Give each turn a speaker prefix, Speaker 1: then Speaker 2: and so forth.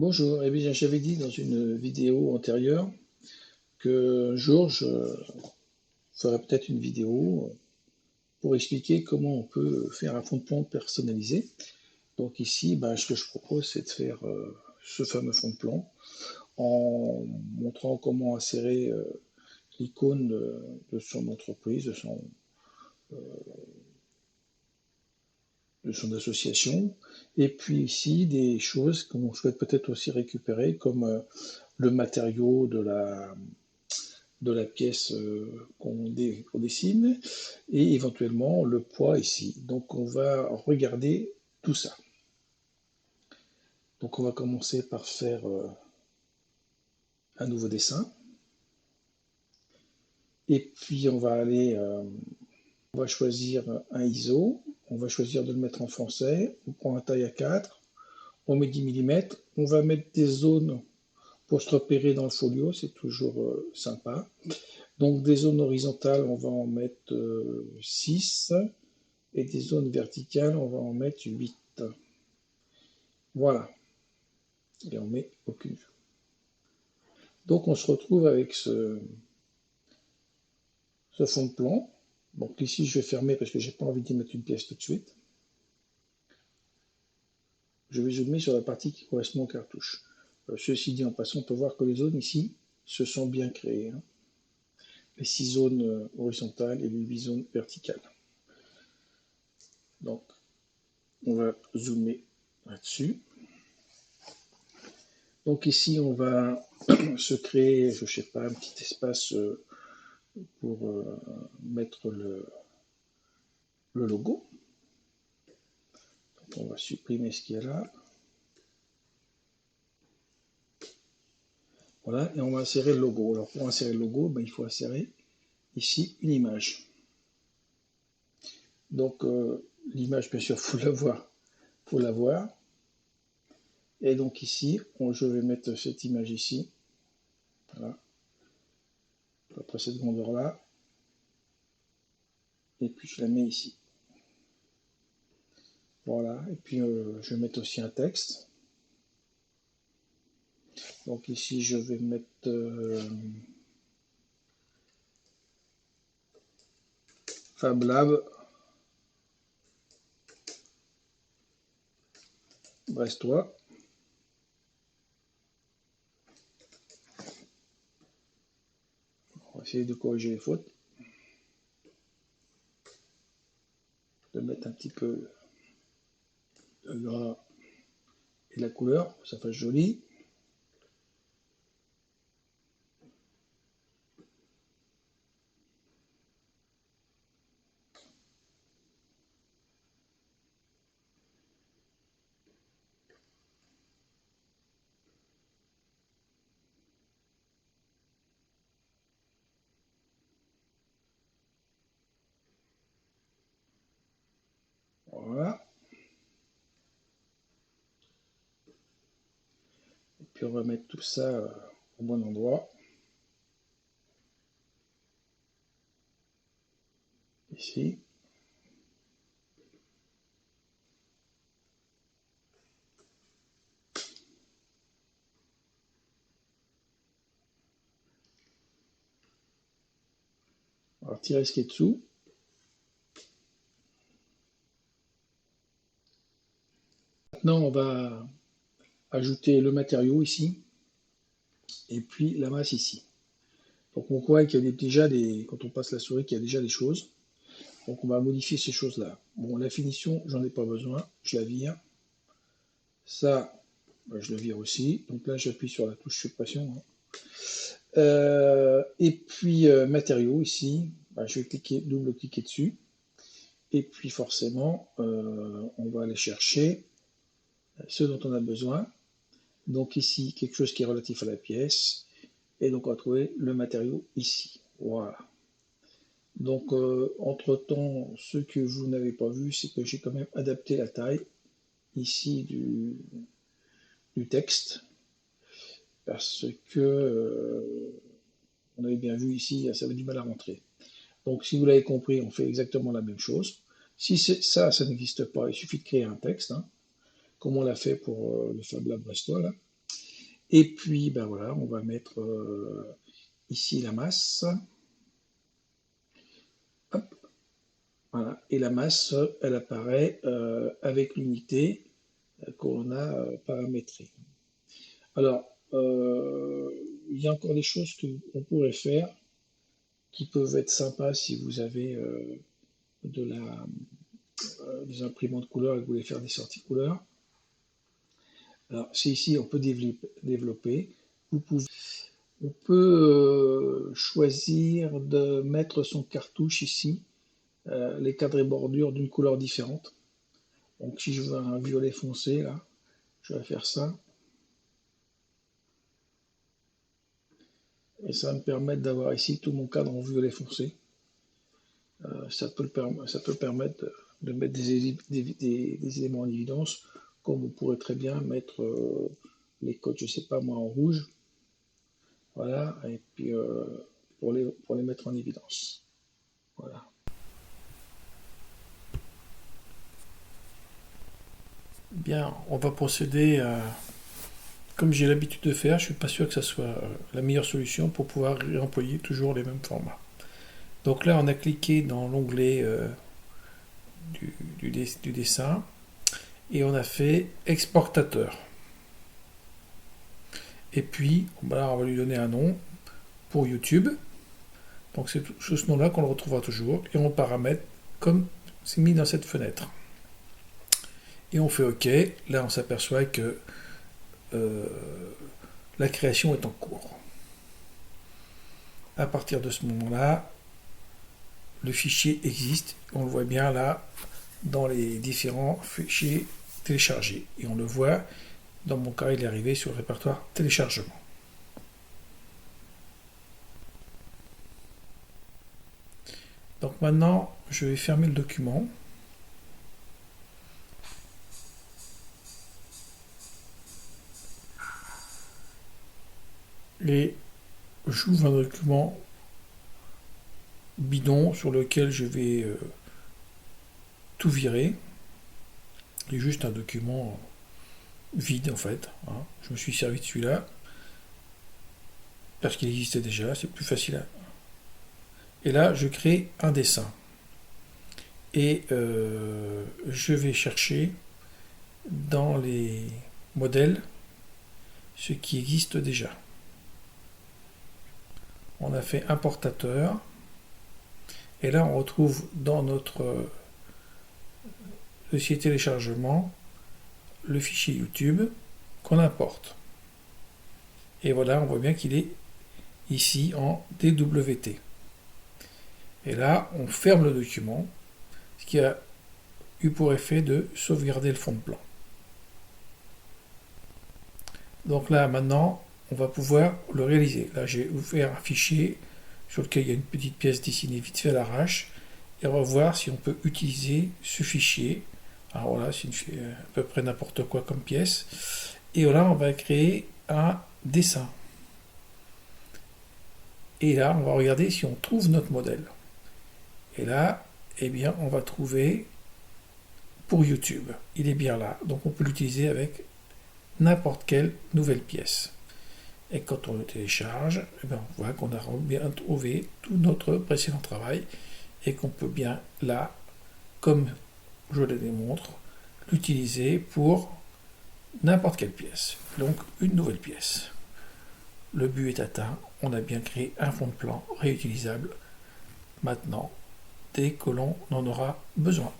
Speaker 1: Bonjour, eh bien, j'avais dit dans une vidéo antérieure que un jour je ferais peut-être une vidéo pour expliquer comment on peut faire un fond de plan personnalisé. Donc ici, ce que je propose, c'est de faire ce fameux fond de plan en montrant comment insérer l'icône de son entreprise, de son association, et puis ici des choses qu'on souhaite peut-être aussi récupérer, comme le matériau de la pièce qu'on dessine et éventuellement le poids ici. Donc on va regarder tout ça. Donc on va commencer par faire un nouveau dessin et puis on va choisir un ISO, on va choisir de le mettre en français, on prend un taille à 4, on met 10 mm, on va mettre des zones pour se repérer dans le folio, c'est toujours sympa. Donc des zones horizontales, on va en mettre 6 et des zones verticales, on va en mettre 8. Voilà, et on met aucune vue. Donc on se retrouve avec ce fond de plan. Donc ici je vais fermer parce que j'ai pas envie d'y mettre une pièce tout de suite. Je vais zoomer sur la partie qui correspond aux cartouches. Ceci dit en passant, on peut voir que les zones ici se sont bien créées. Hein. Les 6 zones horizontales et les 8 zones verticales. Donc on va zoomer là-dessus. Donc ici, on va se créer, je ne sais pas, un petit espace pour mettre le logo. Donc on va supprimer ce qu'il y a là. Voilà, et on va insérer le logo. Alors pour insérer le logo, il faut insérer ici une image. Donc l'image, bien sûr, il faut la voir. Et donc ici, je vais mettre cette image ici. Voilà. Après cette grandeur-là. Et puis je la mets ici. Voilà, et puis je vais mettre aussi un texte. Donc ici, je vais mettre Fab Lab Brestois. On va essayer de corriger les fautes. De mettre un petit peu de gras et de la couleur, ça fasse joli. Voilà. Et puis on va mettre tout ça au bon endroit. Ici. On va retirer ce qui est dessous. Maintenant, on va ajouter le matériau ici. Et puis la masse ici. Donc on voit qu'il y a déjà quand on passe la souris, qu'il y a déjà des choses. Donc on va modifier ces choses-là. Bon, la finition, j'en ai pas besoin. Je la vire. Ça, je le vire aussi. Donc là, j'appuie sur la touche suppression. Et puis matériaux ici, je vais double-cliquer dessus. Et puis forcément, on va aller chercher ce dont on a besoin. Donc ici, quelque chose qui est relatif à la pièce. Et donc on va trouver le matériau ici. Voilà. Donc entre-temps, ce que vous n'avez pas vu, c'est que j'ai quand même adapté la taille ici du texte. Parce que on avait bien vu ici, ça avait du mal à rentrer. Donc si vous l'avez compris, on fait exactement la même chose. Si ça n'existe pas, il suffit de créer un texte, hein, comme on l'a fait pour le Fab Lab Brestois, là. Et puis, ben voilà, on va mettre ici la masse. Hop, voilà. Et la masse, elle apparaît avec l'unité qu'on a paramétrée. Alors, il y a encore des choses qu'on pourrait faire qui peuvent être sympas si vous avez de des imprimantes couleurs et que vous voulez faire des sorties couleurs. Alors, c'est ici, on peut développer. On peut choisir de mettre son cartouche ici, les cadres et bordures d'une couleur différente. Donc, si je veux un violet foncé, là, je vais faire ça. Et ça va me permettre d'avoir ici tout mon cadre en violet foncé. Ça peut permettre de mettre des éléments en évidence, comme on pourrait très bien mettre les codes, je sais pas moi, en rouge. Voilà, et puis pour les mettre en évidence. Voilà.
Speaker 2: Bien, on va procéder comme j'ai l'habitude de faire. Je suis pas sûr que ça soit la meilleure solution pour pouvoir réemployer toujours les mêmes formats. Donc là, on a cliqué dans l'onglet du dessin et on a fait exportateur. Et puis, là, on va lui donner un nom pour YouTube. Donc c'est sous ce nom-là qu'on le retrouvera toujours et on paramètre comme c'est mis dans cette fenêtre. Et on fait OK. Là, on s'aperçoit que la création est en cours. À partir de ce moment-là, le fichier existe. On le voit bien là dans les différents fichiers téléchargés. Et on le voit, dans mon cas, il est arrivé sur le répertoire téléchargement. Donc maintenant, je vais fermer le document. Et j'ouvre un document bidon sur lequel je vais tout virer. C'est juste un document vide en fait. Hein. Je me suis servi de celui-là parce qu'il existait déjà, c'est plus facile à... Et là, je crée un dessin. Et je vais chercher dans les modèles ce qui existe déjà. On a fait importateur. Et là, on retrouve dans notre dossier téléchargement le fichier YouTube qu'on importe. Et voilà, on voit bien qu'il est ici en DWT. Et là, on ferme le document, ce qui a eu pour effet de sauvegarder le fond de plan. Donc là, maintenant, on va pouvoir le réaliser. Là, j'ai ouvert un fichier sur lequel il y a une petite pièce dessinée vite fait à l'arrache. Et on va voir si on peut utiliser ce fichier. Alors voilà, c'est à peu près n'importe quoi comme pièce. Et là, on va créer un dessin. Et là, on va regarder si on trouve notre modèle. Et là, eh bien, on va trouver pour YouTube. Il est bien là. Donc on peut l'utiliser avec n'importe quelle nouvelle pièce. Et quand on le télécharge, eh bien, on voit qu'on a bien trouvé tout notre précédent travail et qu'on peut bien là, comme je le démontre, l'utiliser pour n'importe quelle pièce. Donc une nouvelle pièce. Le but est atteint. On a bien créé un fond de plan réutilisable. Maintenant, dès que l'on en aura besoin.